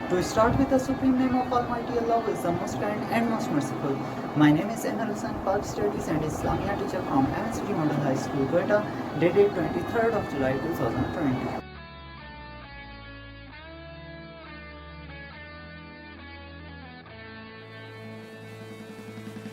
To start with the supreme name of Almighty Allah, who is the most kind and most merciful. My name is Enhar Hussain, Park Studies and Islamia teacher from MSG Model High School, Quetta, dated 23rd of July 2020.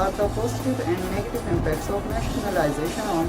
are the positive and negative impacts of nationalization on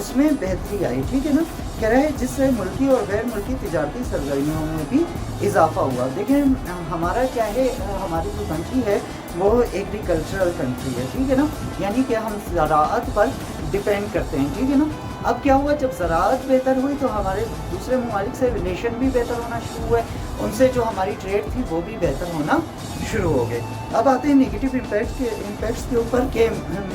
اس میں بہتری آئی، ٹھیک ہے نا. کہہ رہا ہے جس سے ملکی اور غیر ملکی تجارتی سرگرمیوں میں بھی اضافہ ہوا. دیکھیں ہمارا کیا ہے، ہماری جو کنٹری ہے وہ ایگریکلچرل کنٹری ہے، ٹھیک ہے نا، یعنی کہ ہم زراعت پر ڈپینڈ کرتے ہیں، ٹھیک ہے نا. اب کیا ہوا، جب زراعت بہتر ہوئی تو ہمارے دوسرے ممالک سے ریلیشن بھی بہتر ہونا شروع ہوئے، ان سے جو ہماری ٹریڈ تھی وہ بھی بہتر ہونا شروع ہو گئے. اب آتے ہیں نگیٹو امپیکٹس کے اوپر کہ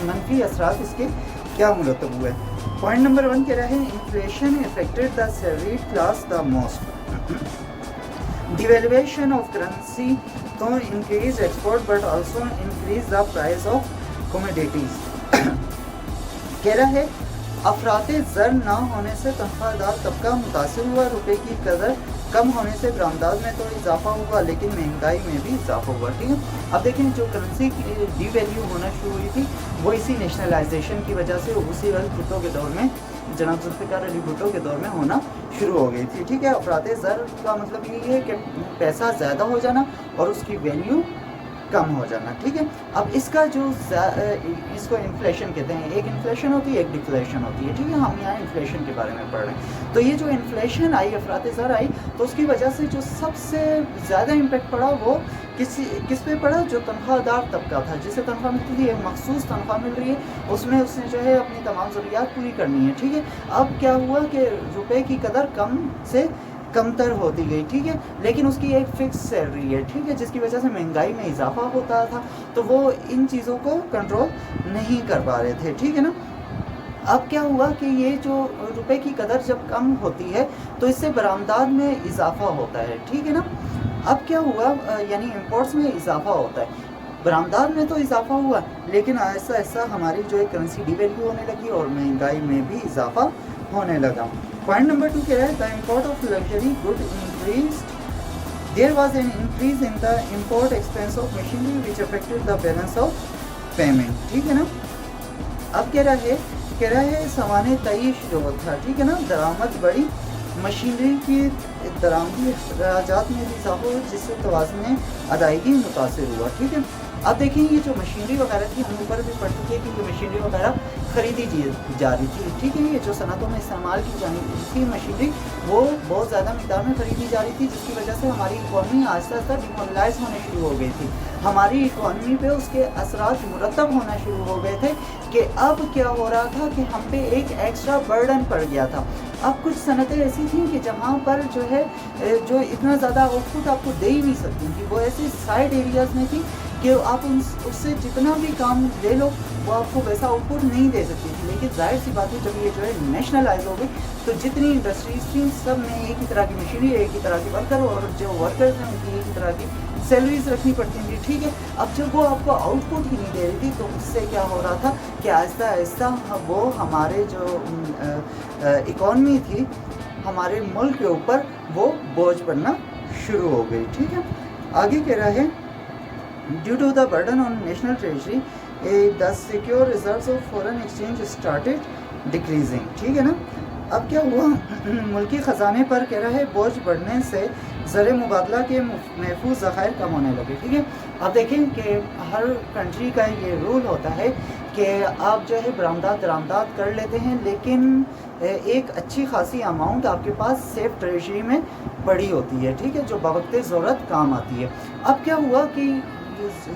منفی اثرات اس کے کیا مرتب ہوئے. پوائنٹ نمبر 1 کہہ رہا ہے inflation affected the salaried class the most. Devaluation of currency to increase export but also increase the price of commodities. کہہ رہا ہے افراط زر نہ ہونے سے تنخواہ دار طبقہ متاثر ہوا، روپے کی قدر کم ہونے سے برآمدات میں تو اضافہ ہوا لیکن مہنگائی میں بھی اضافہ ہوا، ٹھیک ہے. اب دیکھیں جو کرنسی کی ڈی ویلیو ہونا شروع ہوئی تھی وہ اسی نیشنلائزیشن کی وجہ سے اسی وقت بھٹو کے دور میں، جناب ذوالفقار علی بھٹو کے دور میں ہونا شروع ہو گئی تھی، ٹھیک ہے. افراط زر کا مطلب یہ ہے کہ پیسہ زیادہ ہو جانا اور اس کی ویلیو کم ہو جانا، ٹھیک ہے. اب اس کا جو اس کو انفلیشن کہتے ہیں، ایک انفلیشن ہوتی ہے ایک ڈیفلیشن ہوتی ہے، ٹھیک ہے. ہم یہاں انفلیشن کے بارے میں پڑھ رہے ہیں. تو یہ جو انفلیشن آئی، افراط زر آئی، تو اس کی وجہ سے جو سب سے زیادہ امپیکٹ پڑا وہ کس پہ پڑا، جو تنخواہ دار طبقہ تھا، جسے تنخواہ ملتی تھی، ایک مخصوص تنخواہ مل رہی ہے، اس میں اس نے جو ہے اپنی تمام ضروریات پوری کرنی ہے، ٹھیک ہے. اب کیا ہوا کہ روپے کی قدر کم سے کمتر ہوتی گئی، ٹھیک ہے، لیکن اس کی ایک فکس سیلری ہے، ٹھیک ہے، جس کی وجہ سے مہنگائی میں اضافہ ہوتا تھا، تو وہ ان چیزوں کو کنٹرول نہیں کر پا رہے تھے، ٹھیک ہے نا. اب کیا ہوا کہ یہ جو روپے کی قدر جب کم ہوتی ہے تو اس سے برآمدات میں اضافہ ہوتا ہے، ٹھیک ہے نا. اب کیا ہوا، یعنی امپورٹس میں اضافہ ہوتا ہے، برآمدات میں تو اضافہ ہوا لیکن ایسا ایسا ہماری جو ہے کرنسی ڈی ویلیو ہونے لگی اور مہنگائی میں بھی اضافہ ہونے لگا. پوائنٹ نمبر 2 کہہ رہا ہے دا import of luxury good increased. There was an increase in the import expense of machinery which affected the balance of payment, ٹھیک ہے نا. اب کہہ رہا ہے سامان تعیش جو تھا، ٹھیک ہے نا، درآمد بڑی، مشینری کی درآمدی اخراجات میں بھی اضافہ ہوا جس سے توازن ادائیگی متاثر ہوا، ٹھیک ہے. اب دیکھیں یہ جو مشینری وغیرہ تھی، ہم اوپر بھی پڑھ چکے کہ یہ مشینری وغیرہ خریدی جا رہی تھی، ٹھیک ہے. یہ جو صنعتوں میں استعمال کی جانی تھی مشینری، وہ بہت زیادہ مقدار میں خریدی جا رہی تھی، جس کی وجہ سے ہماری اکانومی آہستہ آہستہ ڈیمورلائز ہونے شروع ہو گئی تھی. ہماری اکانومی پہ اس کے اثرات مرتب ہونا شروع ہو گئے تھے کہ اب کیا ہو رہا تھا کہ ہم پہ ایک ایکسٹرا برڈن پڑ گیا تھا. اب کچھ صنعتیں ایسی تھیں کہ جہاں پر جو ہے جو اتنا زیادہ آؤٹ پٹ آپ کو دے ہی نہیں سکتی تھی، وہ ایسے سائڈ ایریاز میں تھی کہ آپ اس سے جتنا بھی کام لے لو وہ آپ کو ویسا آؤٹ پٹ نہیں دے سکتی تھی. لیکن ظاہر سی بات ہے جب یہ جو ہے نیشنلائز ہو گئی تو جتنی انڈسٹریز تھیں سب میں ایک ہی طرح کی مشینری، ایک ہی طرح کی ورکر، اور جو ورکرز ہیں ان کی ایک ہی طرح کی سیلریز رکھنی پڑتی تھی، ٹھیک ہے. اب جب وہ آپ کو آؤٹ پٹ ہی نہیں دے رہی تھی تو اس سے کیا ہو رہا تھا کہ آہستہ آہستہ وہ ہمارے جو اکانومی تھی ہمارے ملک کے اوپر وہ بوجھ پڑنا شروع ہو گئی، ٹھیک ہے. آگے کہہ رہا ہے due to the burden on national treasury the secure reserves of foreign exchange started decreasing, ٹھیک ہے نا. اب کیا ہوا، ملکی خزانے پر کہہ رہا ہے بوجھ بڑھنے سے زر مبادلہ کے محفوظ ذخائر کم ہونے لگے، ٹھیک ہے. اب دیکھیں کہ ہر کنٹری کا یہ رول ہوتا ہے کہ آپ جو ہے درآمدات کر لیتے ہیں لیکن ایک اچھی خاصی اماؤنٹ آپ کے پاس سیف ٹریجری میں پڑی ہوتی ہے، ٹھیک ہے، جو بوقت ضرورت کام آتی ہے. اب کیا ہوا کہ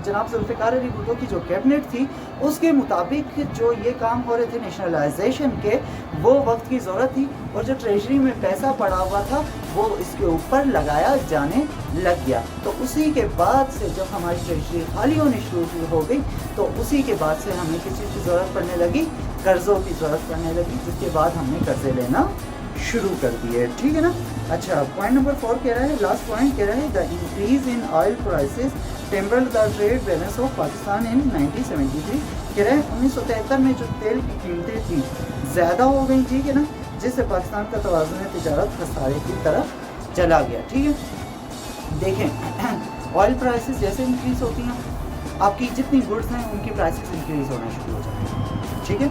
جناب ذوالفقار علی بھٹو کی جو کیبنٹ تھی اس کے مطابق جو یہ کام ہو رہے تھے نیشنلائزیشن کے، وہ وقت کی ضرورت تھی اور جو ٹریجری میں پیسہ پڑا ہوا تھا وہ اس کے اوپر لگایا جانے لگ گیا. تو اسی کے بعد سے جب ہماری ٹریجری خالی ہونی شروع ہو گئی تو اسی کے بعد سے ہمیں کس چیز کی ضرورت پڑنے لگی، قرضوں کی ضرورت پڑنے لگی، جس کے بعد ہم نے قرضے لینا شروع کر دیے، ٹھیک ہے نا. اچھا پوائنٹ نمبر 4 کہہ رہا ہے، لاسٹ پوائنٹ کہہ رہا ہے the increase in oil prices tempered the trade balance of Pakistan in 1973. کہہ رہے ہیں 1973 میں جو تیل کی قیمتیں تھیں زیادہ ہو گئی، ٹھیک ہے نا، جس سے پاکستان کا توازن تجارت خسارے کی طرف چلا گیا، ٹھیک ہے. دیکھیں آئل پرائسز جیسے انکریز ہوتی ہیں آپ کی جتنی گڈس ہیں ان کی پرائسز انکریز ہونا شروع ہو جاتی ہیں، ٹھیک ہے.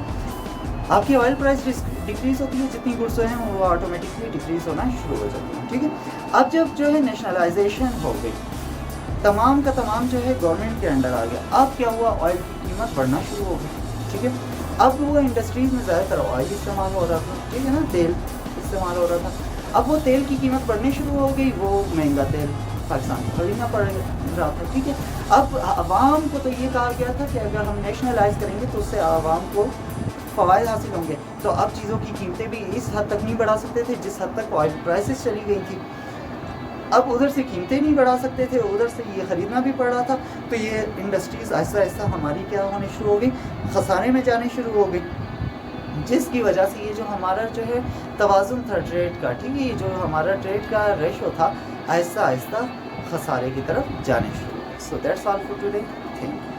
آپ کی آئل پرائس ڈکریز ہوتی ہے، جتنی گڈس ہیں وہ آٹومیٹکلی ڈکریز ہونا شروع ہو جاتی ہیں، ٹھیک ہے. اب جب جو ہے نیشنلائزیشن ہو گئی، تمام جو ہے گورنمنٹ کے انڈر آ گیا، اب کیا ہوا، آئل کی قیمت بڑھنا شروع ہو گئی، ٹھیک ہے. اب وہ انڈسٹریز میں زیادہ تر آئل استعمال ہو رہا تھا، ٹھیک ہے نا، تیل استعمال ہو رہا تھا، اب وہ تیل کی قیمت بڑھنی شروع ہو گئی، وہ مہنگا تیل پاکستان کو خریدنا پڑ رہا تھا، ٹھیک ہے. اب عوام کو تو یہ کہا گیا تھا کہ اگر ہم نیشنلائز کریں گے تو اس سے عوام کو فوائد حاصل ہوں گے، تو اب چیزوں کی قیمتیں بھی اس حد تک نہیں بڑھا سکتے تھے جس حد تک آئل پرائسز چلی گئی تھی. اب ادھر سے قیمتیں نہیں بڑھا سکتے تھے، ادھر سے یہ خریدنا بھی پڑ رہا تھا، تو یہ انڈسٹریز آہستہ آہستہ ہماری کیا ہونے شروع ہو گئی، خسارے میں جانے شروع ہو گئی، جس کی وجہ سے یہ جو ہمارا جو ہے توازن تھا ٹریڈ کا، ٹھیک ہے، یہ جو ہمارا ٹریڈ کا ریشو تھا آہستہ آہستہ خسارے کی طرف جانے شروع ہو گئے. So that's all for today. Thank you.